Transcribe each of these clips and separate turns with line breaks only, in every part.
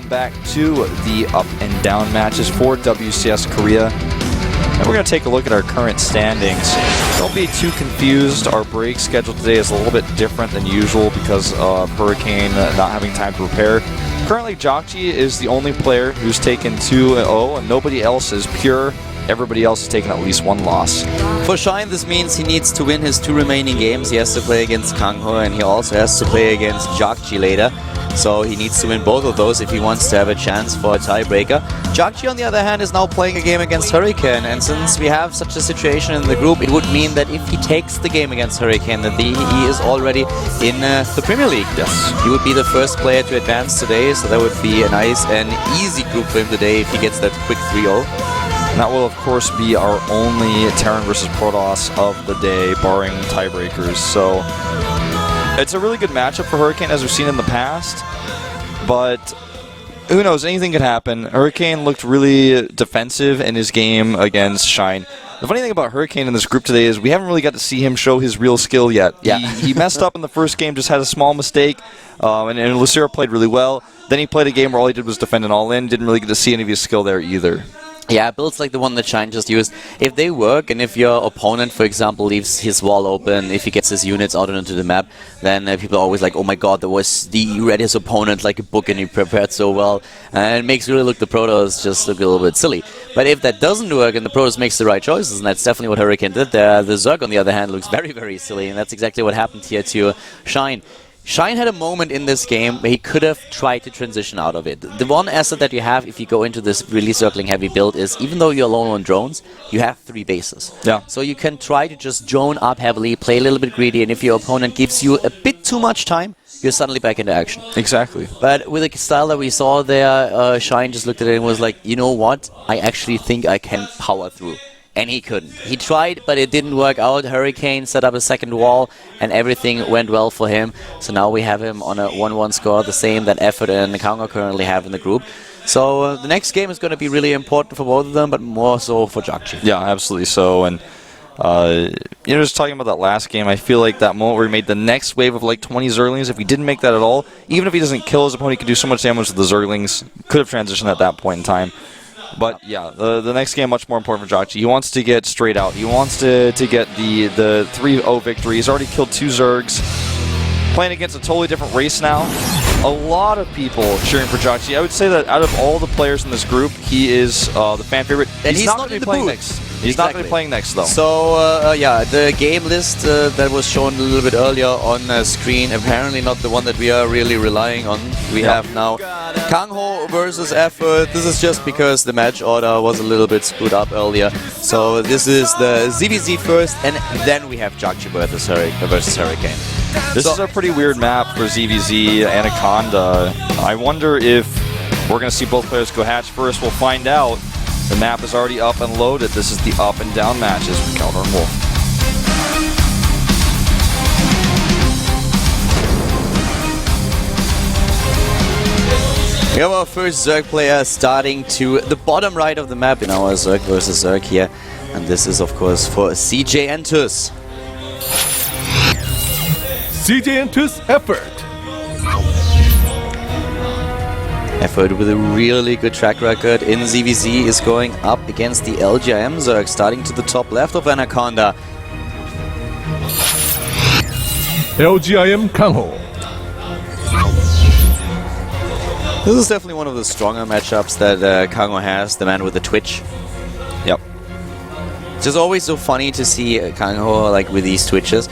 welcome back to the up and down matches for WCS Korea. And we're going to take a look at our current standings. Don't be too confused. Our break schedule today is a little bit different than usual because of Hurricane not having time to prepare. Currently, Jokji is the only player who's taken 2-0, and nobody else is pure. Everybody else has taken at least one loss.
For Shine, this means he needs to win his 2 remaining games. He has to play against KangHo, and he also has to play against Jokji later. So he needs to win both of those if he wants to have a chance for a tiebreaker. Jokji, on the other hand, is now playing a game against Hurricane, and since we have such a situation in the group, it would mean that if he takes the game against Hurricane, that he is already in the Premier League.
Yes.
He would be the first player to advance today, so that would be a nice and easy group for him today if he gets that quick 3-0.
That will, of course, be our only Terran versus Protoss of the day, barring tiebreakers. So it's a really good matchup for Hurricane, as we've seen in the past. But who knows? Anything could happen. Hurricane looked really defensive in his game against Shine. The funny thing about Hurricane in this group today is we haven't really got to see him show his real skill yet.
Yeah.
He messed up in the first game, just had a small mistake, and Lucero played really well. Then he played a game where all he did was defend an all-in. Didn't really get to see any of his skill there either.
Yeah, builds like the one that Shine just used, if they work, and if your opponent, for example, leaves his wall open, if he gets his units out onto the map, then people are always like, oh my god, he read his opponent like a book and he prepared so well, and it makes really look the Protoss just look a little bit silly. But if that doesn't work and the Protoss makes the right choices, and that's definitely what Hurricane did there, the Zerg, on the other hand, looks very, very silly, and that's exactly what happened here to Shine. Shine had a moment in this game where he could have tried to transition out of it. The one asset that you have if you go into this really circling heavy build is, even though you're alone on drones, you have 3 bases.
Yeah.
So you can try to just drone up heavily, play a little bit greedy, and if your opponent gives you a bit too much time, you're suddenly back into action.
Exactly.
But with the style that we saw there, Shine just looked at it and was like, you know what? I actually think I can power through. And he couldn't. He tried, but it didn't work out. Hurricane set up a second wall, and everything went well for him. So now we have him on a 1-1 score, the same that Effort and KangHo currently have in the group. So the next game is going to be really important for both of them, but more so for Jokji.
Yeah, absolutely so. And just talking about that last game, I feel like that moment where he made the next wave of like 20 Zerglings, if he didn't make that at all, even if he doesn't kill his opponent, he could do so much damage with the Zerglings. Could have transitioned at that point in time. But yeah, the next game much more important for Jokji. He wants to get straight out. He wants to get the 3-0 victory. He's already killed 2 Zergs. Playing against a totally different race now. A lot of people cheering for Jokji. I would say that out of all the players in this group, he is the fan favorite.
And he's not
going to
in
be
the
playing
booth.
next. He's not going to be playing next, though.
So, yeah, the game list that was shown a little bit earlier on screen, apparently not the one that we are really relying on. We have now KangHo versus Effort. This is just because the match order was a little bit screwed up earlier. So this is the ZVZ first, and then we have Jokji versus Hurricane.
This is a pretty weird map for ZVZ Anaconda. I wonder if we're going to see both players go hatch first. We'll find out. The map is already up and loaded. This is the up and down matches with KangHo and Wolf.
We have our first Zerg player starting to the bottom right of the map in our Zerg versus Zerg here. And this is, of course, for CJ Entus.
CJ Entus Effort.
Effort with a really good track record in ZVZ is going up against the LGIM Zerg, starting to the top left of Anaconda.
LGIM KangHo.
This is definitely one of the stronger matchups that KangHo has, the man with the Twitch.
Yep.
It's just always so funny to see KangHo like with these Twitches.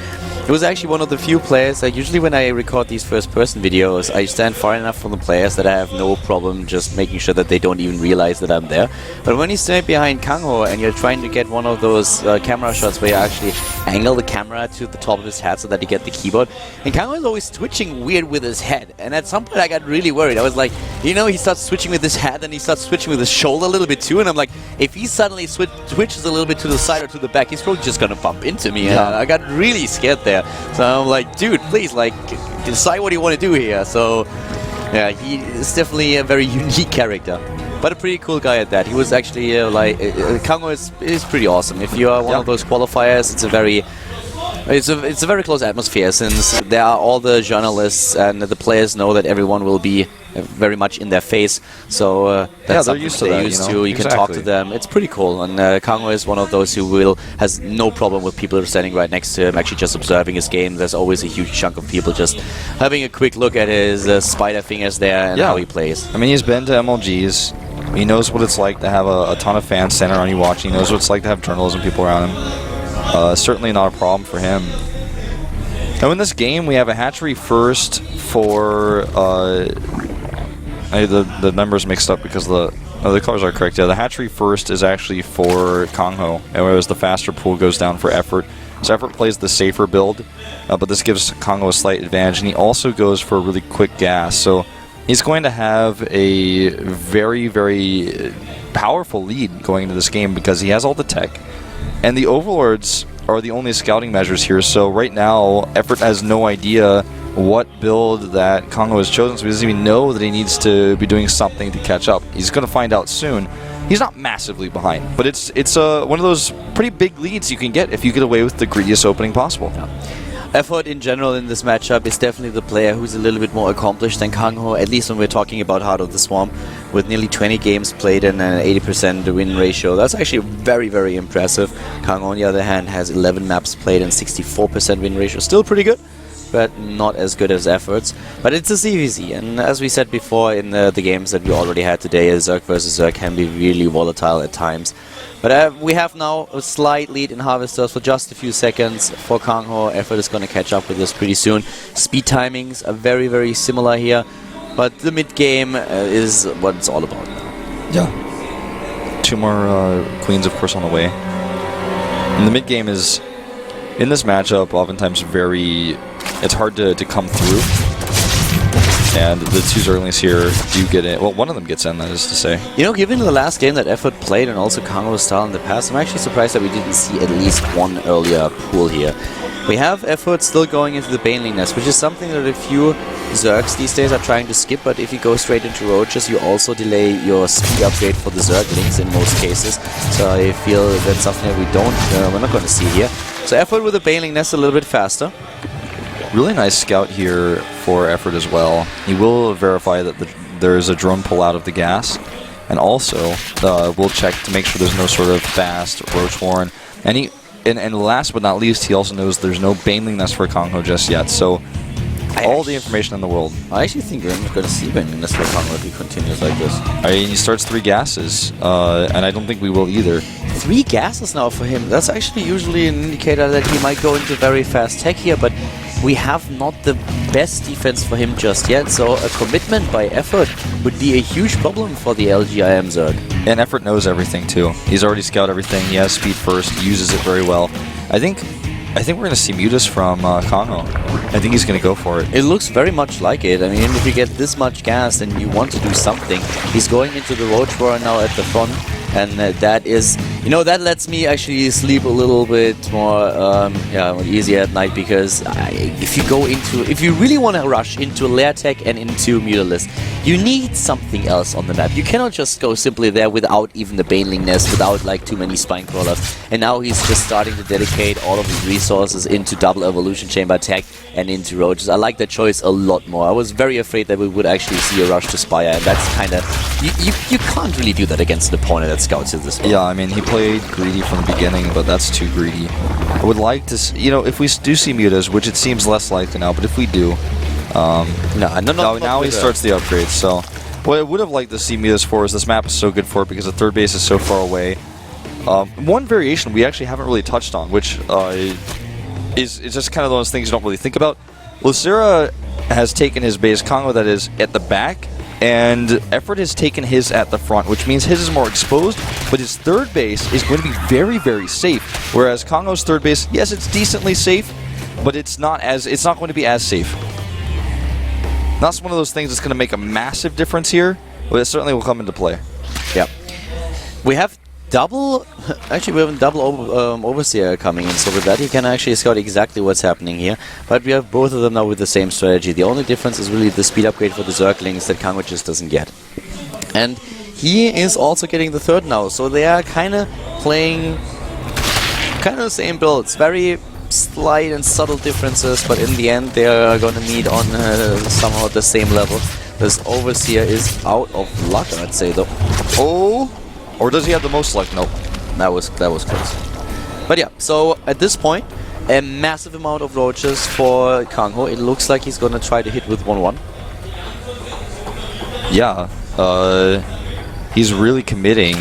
It was actually one of the few players that usually when I record these first-person videos, I stand far enough from the players that I have no problem just making sure that they don't even realize that I'm there. But when you stand behind KangHo and you're trying to get one of those camera shots where you actually angle the camera to the top of his head so that you get the keyboard, and KangHo is always twitching weird with his head. And at some point I got really worried. I was like, you know, he starts switching with his head and he starts switching with his shoulder a little bit too, and I'm like, if he suddenly twitches a little bit to the side or to the back, he's probably just gonna bump into me. And I got really scared there. So I'm like, dude, please, like, decide what you want to do here. So, yeah, he is definitely a very unique character, but a pretty cool guy at that. He was actually KangHo is pretty awesome. If you are one of those qualifiers, it's a very close atmosphere since there are all the journalists and the players know that everyone will be very much in their face. So that's
they're used to that,
used to. You can talk to them. It's pretty cool. And KangHo is one of those who has no problem with people standing right next to him, actually just observing his game. There's always a huge chunk of people just having a quick look at his spider fingers there and how he plays.
I mean, he's been to MLGs. He knows what it's like to have a ton of fans standing around you watching. He knows what it's like to have journalism people around him. Certainly not a problem for him. Now in this game, we have a hatchery first for... the numbers mixed up because the colors are correct. Yeah, the hatchery first is actually for KangHo, whereas the faster pool goes down for Effort. So Effort plays the safer build, but this gives KangHo a slight advantage, and he also goes for a really quick gas. So he's going to have a very, very powerful lead going into this game because he has all the tech, and the Overlords are the only scouting measures here. So right now, Effort has no idea what build that KangHo has chosen, so he doesn't even know that he needs to be doing something to catch up. He's going to find out soon. He's not massively behind, but it's one of those pretty big leads you can get if you get away with the greediest opening possible.
Yeah. Effort in general in this matchup is definitely the player who's a little bit more accomplished than KangHo, at least when we're talking about Heart of the Swarm, with nearly 20 games played and an 80% win ratio. That's actually very, very impressive. KangHo, on the other hand, has 11 maps played and 64% win ratio. Still pretty good, but not as good as Efforts. But it's a CVZ, and as we said before in the games that we already had today, Zerg versus Zerg can be really volatile at times. But we have now a slight lead in Harvesters for just a few seconds for KangHo. Effort is going to catch up with this pretty soon. Speed timings are very, very similar here, but the mid-game is what it's all about now.
Yeah. 2 more queens, of course, on the way. And the mid-game is, in this matchup, oftentimes it's hard to come through. And the 2 Zerglings here do get in. Well, one of them gets in, that is to say.
You know, given the last game that Effort played and also KangHo's style in the past, I'm actually surprised that we didn't see at least one earlier pool here. We have Effort still going into the Baneling Nest, which is something that a few Zergs these days are trying to skip, but if you go straight into Roaches, you also delay your speed upgrade for the Zerglings in most cases. So I feel that's something that we're not going to see here. So Effort with the Baneling Nest a little bit faster.
Really nice scout here for Effort as well. He will verify that there is a drone pull out of the gas, and also we'll check to make sure there's no sort of fast Roach Warren. And last but not least, he also knows there's no Baneling Nest for KangHo just yet. So all the information in the world.
I actually think we're not going to see Baneling Nest for KangHo if he continues like this.
I mean, he starts 3 gases, and I don't think we will either.
3 gases now for him. That's actually usually an indicator that he might go into very fast tech here, but we have not the best defense for him just yet, so a commitment by Effort would be a huge problem for the LGIM Zerg.
And Effort knows everything too. He's already scouted everything. He has speed first. He uses it very well. I think we're going to see Mutas from KangHo. I think he's going to go for it.
It looks very much like it. I mean, if you get this much gas and you want to do something, he's going into the Roach Warren now at the front. And that is, you know, that lets me actually sleep a little bit more easier at night, because if you really want to rush into Lair Tech and into Mutalisk, you need something else on the map. You cannot just go simply there without even the Baneling Nest, without like too many Spine Crawlers. And now he's just starting to dedicate all of his resources into Double Evolution Chamber Tech and into Roaches. I like that choice a lot more. I was very afraid that we would actually see a rush to Spire, and that's kind of... You can't really do that against an opponent that scouts at this point.
Yeah, I mean, he played greedy from the beginning, but that's too greedy. I would like to... You know, if we do see Mutas, which it seems less likely now, but if we do... now he starts the upgrade, so... What I would have liked to see Mutas for is this map is so good for it because the third base is so far away. One variation we actually haven't really touched on, which is just kind of those things you don't really think about. Lucera has taken his base, KangHo that is, at the back, and Effort has taken his at the front, which means his is more exposed, but his third base is going to be very, very safe. Whereas KangHo's third base, yes, it's decently safe, but it's not going to be as safe. That's one of those things that's going to make a massive difference here, but it certainly will come into play.
Yeah. We have double Overseer coming in, so with that he can actually scout exactly what's happening here. But we have both of them now with the same strategy. The only difference is really the speed upgrade for the Zerglings that KangHo just doesn't get. And he is also getting the third now, so they are kind of playing the same builds. Very slight and subtle differences, but in the end they are going to meet on somehow the same level. This Overseer is out of luck, I'd say, though.
Oh! Or does he have the most luck? Nope.
That was close. But yeah, so at this point, a massive amount of roaches for KangHo. It looks like he's gonna try to hit with 1-1.
Yeah. He's really committing.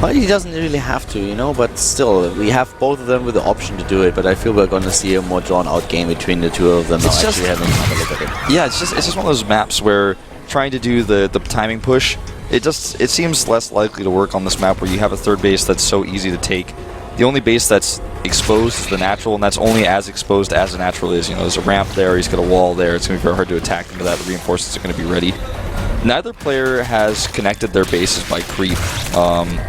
Well, he doesn't really have to, you know, but still, we have both of them with the option to do it, but I feel we're gonna see a more drawn-out game between the two of them.
It's
actually having another look at it.
Yeah, it's just one of those maps where trying to do the timing push, it seems less likely to work on this map where you have a third base that's so easy to take. The only base that's exposed is the natural, and that's only as exposed as the natural is. You know, there's a ramp there, he's got a wall there, it's going to be very hard to attack into that, the reinforcements are going to be ready. Neither player has connected their bases by creep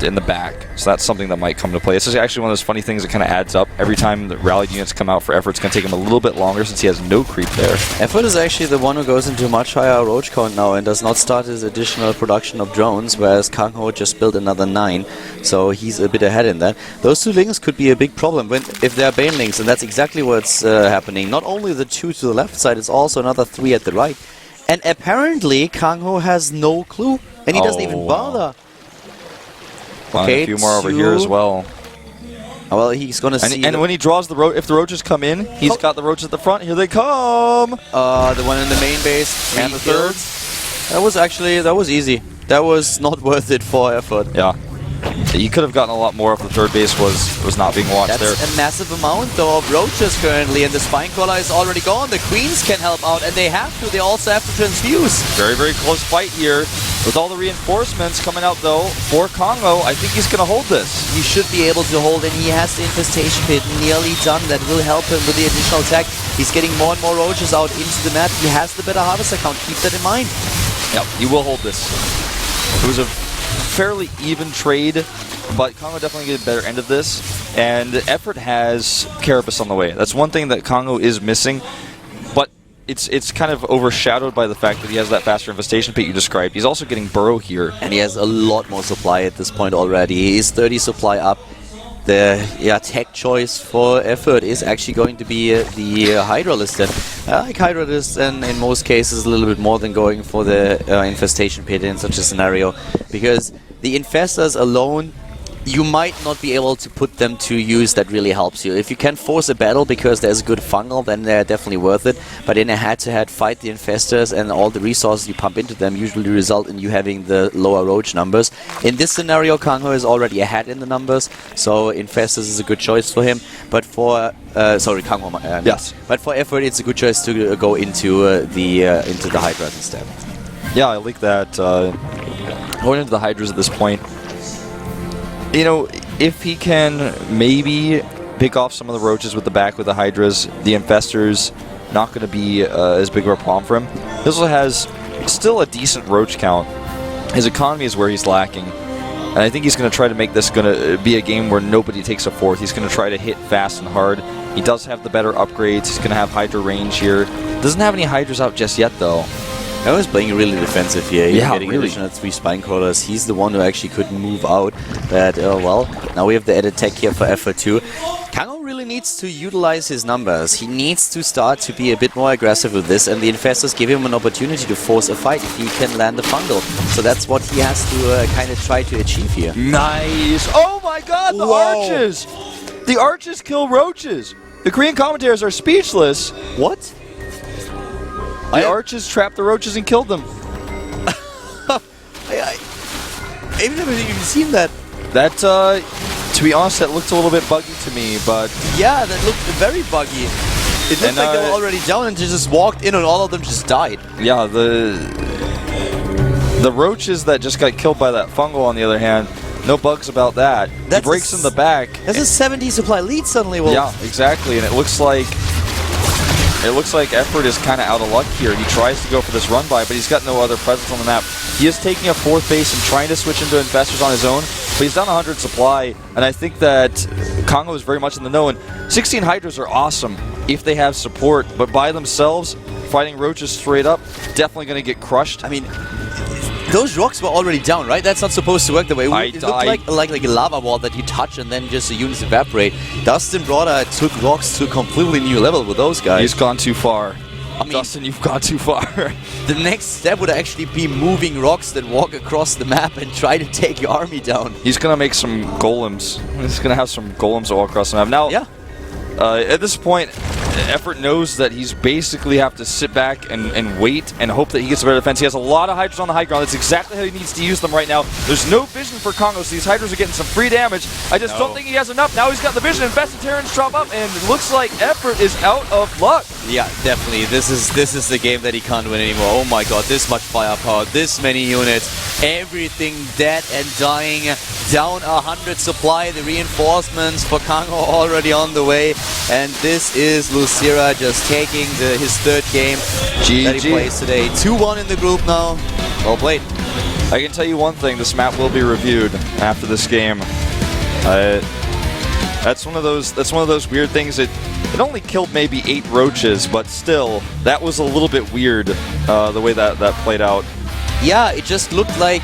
in the back, so that's something that might come to play. This is actually one of those funny things that kind of adds up. Every time the rallied units come out for Effort, it's going to take him a little bit longer since he has no creep there.
Effort is actually the one who goes into a much higher roach count now and does not start his additional production of drones, whereas KangHo just built another 9, so he's a bit ahead in that. Those two links could be a big problem if they're Bane links, and that's exactly what's happening. Not only the 2 to the left side, it's also another 3 at the right. And apparently, KangHo has no clue, and he doesn't even bother.
Okay, a few more over here as well.
Oh, well, he's gonna see.
And when he draws the roach, if the roaches come in, he's got the roaches at the front. Here they come.
The one in the main base and the third. That was easy. That was not worth it for Effort.
Yeah. He could have gotten a lot more if the third base was not being watched there.
That's a massive amount, though, of roaches currently, and the Spine Crawler is already gone. The Queens can help out, and they have to. They also have to transfuse.
Very, very close fight here. With all the reinforcements coming out, though, for KangHo, I think he's going to hold this.
He should be able to hold, and he has the Infestation Pit nearly done. That will help him with the additional attack. He's getting more and more roaches out into the map. He has the better Harvester count. Keep that in mind.
Yep, he will hold this. It was a fairly even trade, but KangHo definitely get a better end of this, and Effort has Carapace on the way. That's one thing that KangHo is missing, but it's kind of overshadowed by the fact that he has that faster infestation pit you described. He's also getting Burrow here.
And he has a lot more supply at this point already. He is 30 supply up. The tech choice for Effort is actually going to be the Hydralist. And I like Hydralist, and in most cases a little bit more than going for the infestation pit in such a scenario, because the infestors alone, you might not be able to put them to use. That really helps you. If you can force a battle because there's a good fungal, then they're definitely worth it. But in a head-to-head fight, the infestors and all the resources you pump into them usually result in you having the lower roach numbers. In this scenario, KangHo is already ahead in the numbers, so infestors is a good choice for him. But for KangHo,
yes.
But for Effort, it's a good choice to go into the Hydras instead.
Yeah, I like that. Going into the Hydras at this point. You know, if he can maybe pick off some of the roaches with the back with the Hydras, the Infestors not going to be as big of a problem for him. He also has still a decent roach count. His economy is where he's lacking. And I think he's going to try to make this going to be a game where nobody takes a fourth. He's going to try to hit fast and hard. He does have the better upgrades. He's going to have Hydra range here. Doesn't have any Hydras out just yet, though.
I was playing really defensive here. He's getting
really.
additional 3 Spine Crawlers. He's the one who actually could move out. But, well, now we have the added tech here for Effort too. KangHo really needs to utilize his numbers. He needs to start to be a bit more aggressive with this, and the Infestors give him an opportunity to force a fight if he can land the fungal. So that's what he has to kind of try to achieve here.
Nice! Oh my god, the arches! The arches kill roaches! The Korean commentators are speechless.
What?
The arches trapped the roaches and killed them.
I've never even seen that.
That, to be honest, that looked a little bit buggy to me, but...
Yeah, that looked very buggy. It looked like they were already down and they just walked in and all of them just died.
Yeah, the roaches that just got killed by that fungal, on the other hand, no bugs about that. He breaks in the back.
That's a 70 supply lead suddenly, Wolf.
Yeah, exactly, and it looks like Effort is kind of out of luck here. He tries to go for this run by, but he's got no other presence on the map. He is taking a 4th base and trying to switch into Infestors on his own, but he's down 100 supply, and I think that KangHo is very much in the know, and 16 Hydras are awesome if they have support, but by themselves, fighting roaches straight up, definitely going to get crushed.
I mean, those rocks were already down, right? That's not supposed to work that way. It looked like a lava wall that you touch and then just the units evaporate. Dustin Broder took rocks to a completely new level with those guys.
He's gone too far.
I mean,
Dustin, you've gone too far.
the next step would actually be moving rocks that walk across the map and try to take your army down.
He's going to make some golems. He's going to have some golems that walk across the map. Now,
Yeah.
At this point, Effort knows that he's basically have to sit back and wait and hope that he gets a better defense. He has a lot of Hydras on the high ground. That's exactly how he needs to use them right now. There's no vision for KangHo, so these Hydras are getting some free damage. I just don't think he has enough. Now he's got the vision, and Terrans drop up, and it looks like Effort is out of luck.
Yeah, definitely. This is the game that he can't win anymore. Oh my god, this much firepower, this many units, everything dead and dying. Down 100 supply, the reinforcements for KangHo already on the way. And this is Lucira just taking his third game that he plays today. 2-1 in the group now. Well played.
I can tell you one thing, this map will be reviewed after this game. That's one of those weird things that it only killed maybe 8 roaches, but still, that was a little bit weird, the way that played out.
Yeah, it just looked like,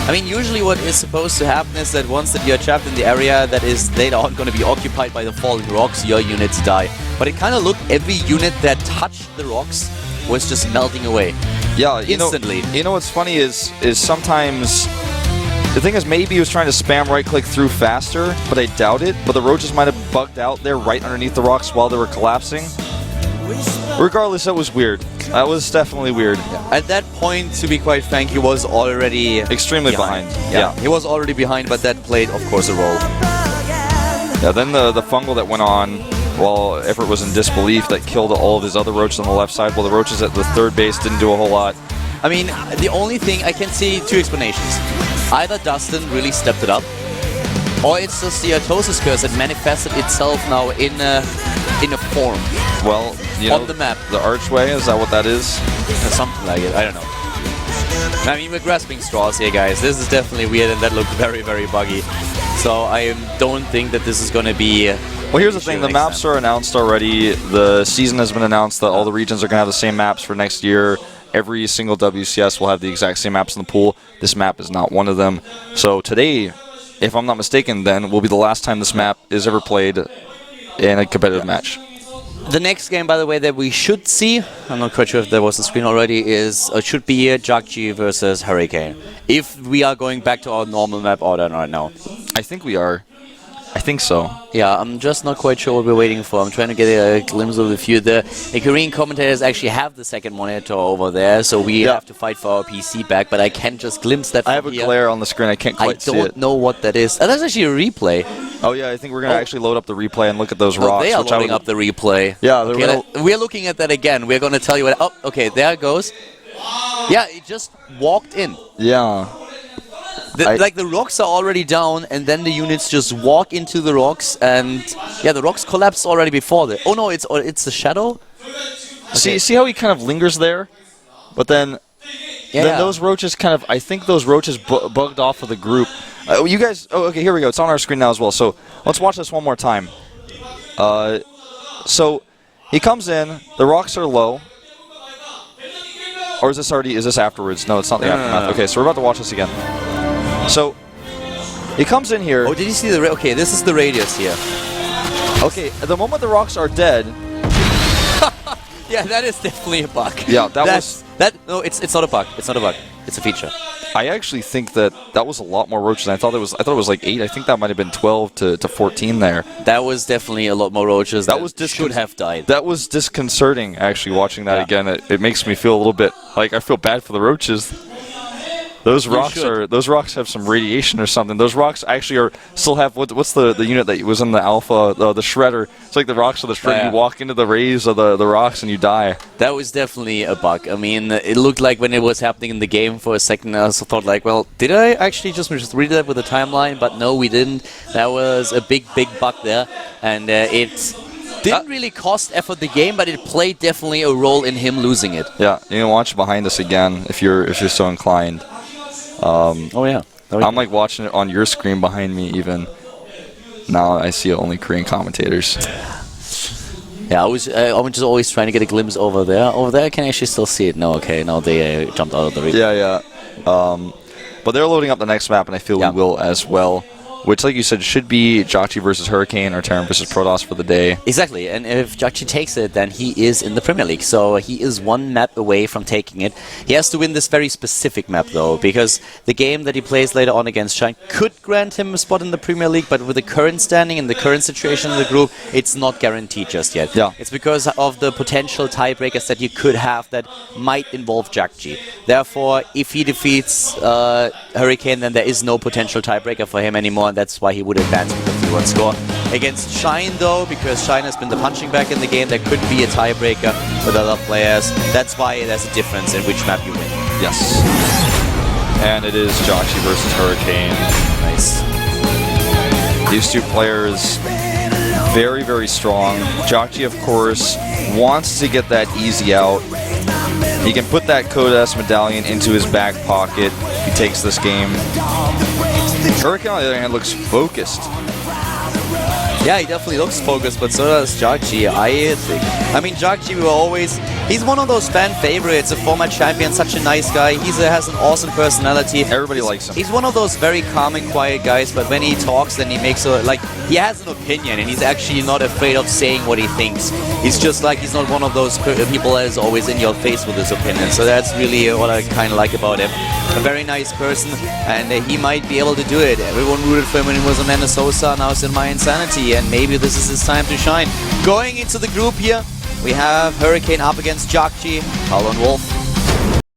I mean, usually what is supposed to happen is that once that you're trapped in the area that is later on going to be occupied by the falling rocks, your units die. But it kind of looked every unit that touched the rocks was just melting away.
Yeah,
instantly.
You know what's funny is sometimes the thing is maybe he was trying to spam right-click through faster, but I doubt it. But the roaches might have bugged out there right underneath the rocks while they were collapsing. Regardless, that was weird. That was definitely weird.
At that point, to be quite frank, he was already
extremely behind.
Yeah, he was already behind, but that played, of course, a role.
Yeah, then the fungal that went on while Effort was in disbelief that killed all of his other roaches on the left side, while the roaches at the third base didn't do a whole lot.
I mean, the only thing, I can see 2 explanations. Either Dustin really stepped it up, or it's just the Atosis curse that manifested itself now in a form.
Well, you know,
on the map.
The archway, is that what that is?
Something like it, I don't know. I mean, we're grasping straws here, guys. This is definitely weird, and that looked very, very buggy. So I don't think that this is going to be...
Well, here's the thing. The maps are announced already. The season has been announced that all the regions are going to have the same maps for next year. Every single WCS will have the exact same maps in the pool. This map is not one of them. So today, if I'm not mistaken, then will be the last time this map is ever played in a competitive match.
The next game, by the way, that we should see, I'm not quite sure if there was on screen already, is should be JOGG versus Hurricane. If we are going back to our normal map order right now.
I think we are. I think so.
Yeah, I'm just not quite sure what we're waiting for. I'm trying to get a glimpse of the view. The Korean commentators actually have the second monitor over there, so we have to fight for our PC back, but I can't just glimpse that from
I have a
here.
glare on the screen. I can't quite see it.
I don't know what that is. That's actually a replay.
Oh, yeah, I think we're going to actually load up the replay and look at those rocks.
They are loading up the replay.
Yeah,
okay, we're looking at that again. We're going to tell you what... Oh, okay, there it goes. Yeah, it just walked in.
Yeah.
Like the rocks are already down, and then the units just walk into the rocks, and yeah, the rocks collapsed already before that. Oh no, it's the shadow. Okay.
See how he kind of lingers there, but then those roaches kind of. I think those roaches bugged off of the group. You guys. Oh, okay. Here we go. It's on our screen now as well. So let's watch this one more time. So he comes in. The rocks are low. Or is this already? Is this afterwards? No, it's not the aftermath. No. Okay, so we're about to watch this again. So, he comes in here.
Oh, did you see the... Okay, this is the radius here.
Okay, at the moment the rocks are dead...
Yeah, that is definitely a bug.
Yeah,
No, it's not a bug. It's not a bug. It's a feature.
I actually think that was a lot more roaches than I thought it was. I thought it was like 8. I think that might have been 12 to 14 there.
That was definitely a lot more roaches that should have died.
That was disconcerting, actually, watching that again. It makes me feel a little bit... Like, I feel bad for the roaches. Those rocks have some radiation or something. Those rocks actually still have what's the unit that was in the alpha, the shredder. It's like the rocks of the shredder. Yeah. You walk into the rays of the rocks and you die.
That was definitely a bug. I mean, it looked like when it was happening in the game for a second, I also thought like, well, did I actually just read that with the timeline? But no, we didn't. That was a big bug there, and it didn't really cost Effort the game, but it played definitely a role in him losing it.
Yeah, you can watch behind us again if you're so inclined.
Oh yeah,
I'm like watching it on your screen behind me even. Now I see only Korean commentators.
Yeah, I was just always trying to get a glimpse over there. Over there I can actually still see it. No, okay, now they jumped out of the replay.
Yeah. But they're loading up the next map, and I feel we will as well. which, like you said, should be Jockey versus Hurricane or Terran versus Protoss for the day.
Exactly, and if Jockey takes it, then he is in the Premier League. So he is one map away from taking it. He has to win this very specific map, though, because the game that he plays later on against Shine could grant him a spot in the Premier League, but with the current standing and the current situation in the group, it's not guaranteed just yet.
Yeah.
It's because of the potential tiebreakers that you could have that might involve Jockey. Therefore, if he defeats Hurricane, then there is no potential tiebreaker for him anymore, and that's why he would advance with the 3-1 score. Against Shine, though, because Shine has been the punching bag in the game, there could be a tiebreaker with other players. That's why there's a difference in which map you win.
Yes. And it is Jockey versus Hurricane.
Nice.
These two players, very, very strong. Jockey, of course, wants to get that easy out. He can put that Code S medallion into his back pocket. He takes this game. Hurricane, on the other hand, looks focused.
Yeah, he definitely looks focused, but so does Jockey, I think. I mean, Jockey, he's one of those fan favorites, a former champion, such a nice guy. He has an awesome personality.
Everybody likes him.
He's one of those very calm and quiet guys, but when he talks, then he makes he has an opinion, and he's actually not afraid of saying what he thinks. He's just like, he's not one of those people that is always in your face with his opinion. So that's really what I kind of like about him. A very nice person, and he might be able to do it. Everyone rooted for him when he was on Minnesota, now it's in My Insanity, and maybe this is his time to shine. Going into the group here, we have Hurricane up against Jockey, Carl and Wolf.